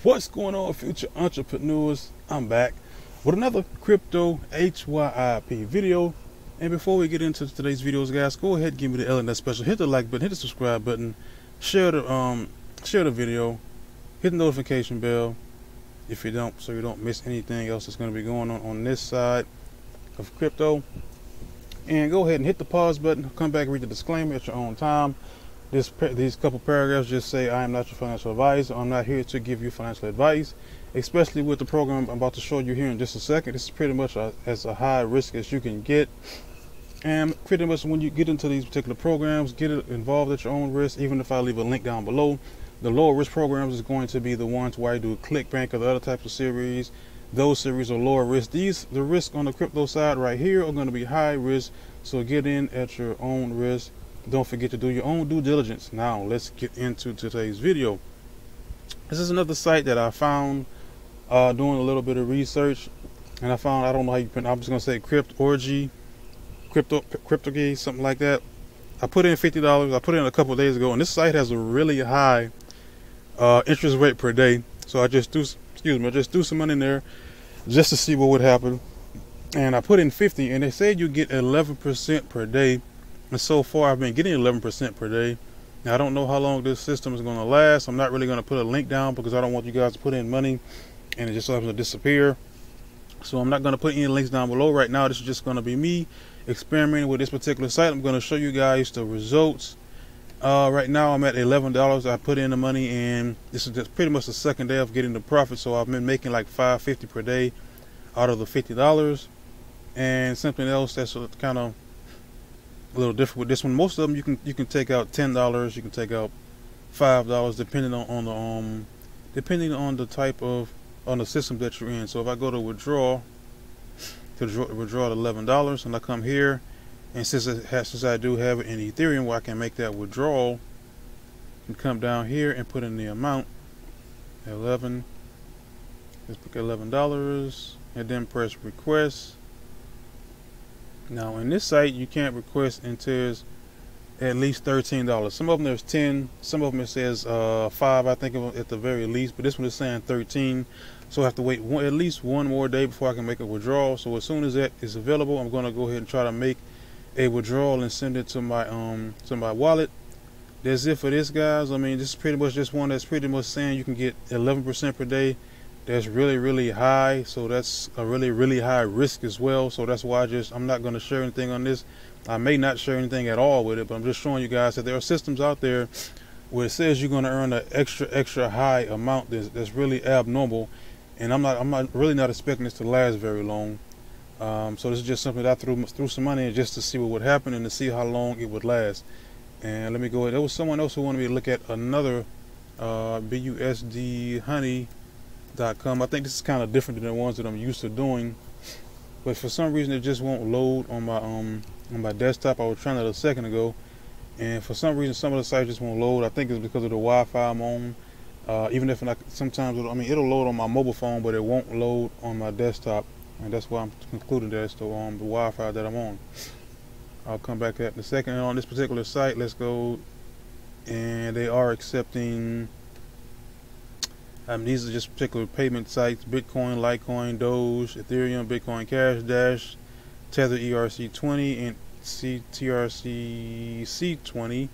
What's going on, future entrepreneurs? I'm back with another crypto HYIP video. And before we get into today's videos, guys, go ahead and give me the L in that special. Hit the like button, hit the subscribe button, share the video, hit the notification bell if you don't, so you don't miss anything else that's going to be going on this side of crypto. And go ahead and hit the pause button. Come back and read the disclaimer at your own time. These couple paragraphs just say, I am not your financial advisor. I'm not here to give you financial advice, especially with the program I'm about to show you here in just a second. This is pretty much as a high risk as you can get. And pretty much when you get into these particular programs, get involved at your own risk. Even if I leave a link down below, the lower risk programs is going to be the ones where I do ClickBank or the other types of series. Those series are lower risk. The risk on the crypto side right here are going to be high risk. So get in at your own risk. Don't forget to do your own due diligence. Now let's get into today's video. This is another site that I found doing a little bit of research, and I found, I don't know how you print, I'm just gonna say CryptOrgy, CryptoKey, something like that. I put in $50. I put it in a couple of days ago, and this site has a really high interest rate per day. So I just threw some money in there just to see what would happen, and I put in 50, and they said you get 11% per day. And so far, I've been getting 11% per day. Now, I don't know how long this system is going to last. I'm not really going to put a link down because I don't want you guys to put in money and it just happens to disappear. So I'm not going to put any links down below right now. This is just going to be me experimenting with this particular site. I'm going to show you guys the results. Right now, I'm at $11. I put in the money, and this is just pretty much the second day of getting the profit. So I've been making like $5.50 per day out of the $50. And something else that's kind of a little different with this one. Most of them you can take out $10, you can take out $5, depending on the type of the system that you're in. So if I go to withdraw the $11, and I come here, and since I do have it in Ethereum where I can make that withdrawal, and come down here and put in the amount, 11. Let's pick $11, and then press request. Now in this site, you can't request until it's at least $13. Some of them there's 10, some of them it says 5, I think, at the very least, but this one is saying 13. So I have to wait at least one more day before I can make a withdrawal. So as soon as that is available, I'm going to go ahead and try to make a withdrawal and send it to my wallet. That's it for this, guys. I mean, this is pretty much just one that's pretty much saying you can get 11% per day. That's really high, so that's a really high risk as well. So that's why I'm not going to share anything on this. I may not share anything at all with it, but I'm just showing you guys that there are systems out there where it says you're going to earn an extra high amount that's really abnormal, and I'm really not expecting this to last very long. So this is just something that I threw some money in just to see what would happen and to see how long it would last. And let me go ahead. There was someone else who wanted me to look at another BUSD honey.com. I think this is kind of different than the ones that I'm used to doing, but for some reason it just won't load on my desktop. I was trying it a second ago, and for some reason some of the sites just won't load. I think it's because of the Wi-Fi I'm on. Even if sometimes it'll load on my mobile phone, but it won't load on my desktop, and that's why I'm concluding that it's the Wi-Fi that I'm on. I'll come back to that in a second. And on this particular site, let's go, and they are accepting. These are just particular payment sites: Bitcoin, Litecoin, Doge, Ethereum, Bitcoin Cash, Dash, Tether ERC20, and CTRC C20,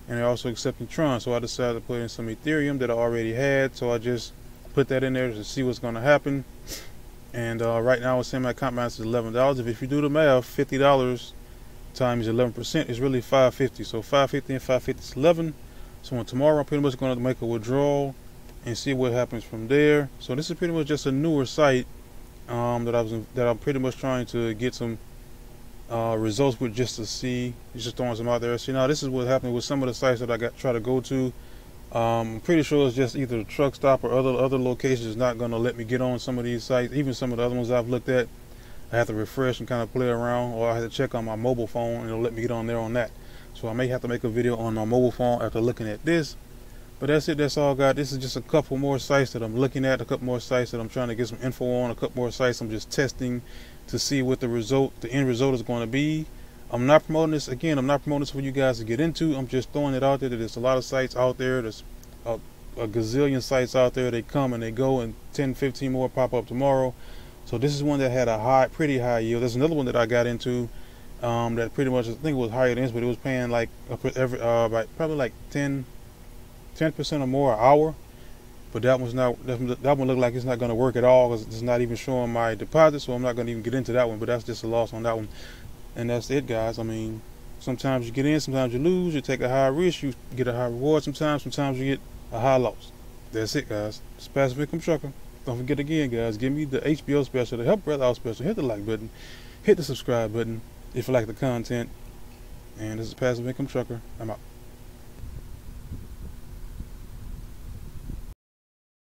and they're also accepting Tron. So I decided to put in some Ethereum that I already had. So I just put that in there to see what's going to happen. And right now, it's saying my account balance is $11. If you do the math, $50 times 11% is really $5.50. So $5.50 and $5.50 is 11. So tomorrow, I'm pretty much going to make a withdrawal and see what happens from there. So this is pretty much just a newer site that I'm pretty much trying to get some results with, just to see. Just throwing some out there. See, now this is what happened with some of the sites that I try to go to. I'm pretty sure it's just either a truck stop or other locations is not going to let me get on some of these sites. Even some of the other ones I've looked at, I have to refresh and kind of play around, or I have to check on my mobile phone and it'll let me get on there on that. So I may have to make a video on my mobile phone after looking at this. But that's it. That's all I got. This is just a couple more sites that I'm looking at, a couple more sites that I'm trying to get some info on, a couple more sites I'm just testing to see what the end result is going to be. I'm not promoting this. Again, I'm not promoting this for you guys to get into. I'm just throwing it out there that there's a lot of sites out there that's a gazillion sites out there. They come and they go, and 10, 15 more pop up tomorrow. So this is one that had a pretty high yield. There's another one that I got into that pretty much, I think it was higher than this, but it was paying like probably like 10% or more an hour. But that one looked like it's not going to work at all, because it's not even showing my deposit, so I'm not going to even get into that one. But that's just a loss on that one. And that's it, guys. I mean, sometimes you get in, sometimes you lose. You take a high risk, you get a high reward sometimes you get a high loss. That's it, guys. It's Passive Income Trucker. Don't forget again, guys, give me the HBO special, the Help Brother Out special. Hit the like button, hit the subscribe button if you like the content. And this is Passive Income Trucker. I'm out.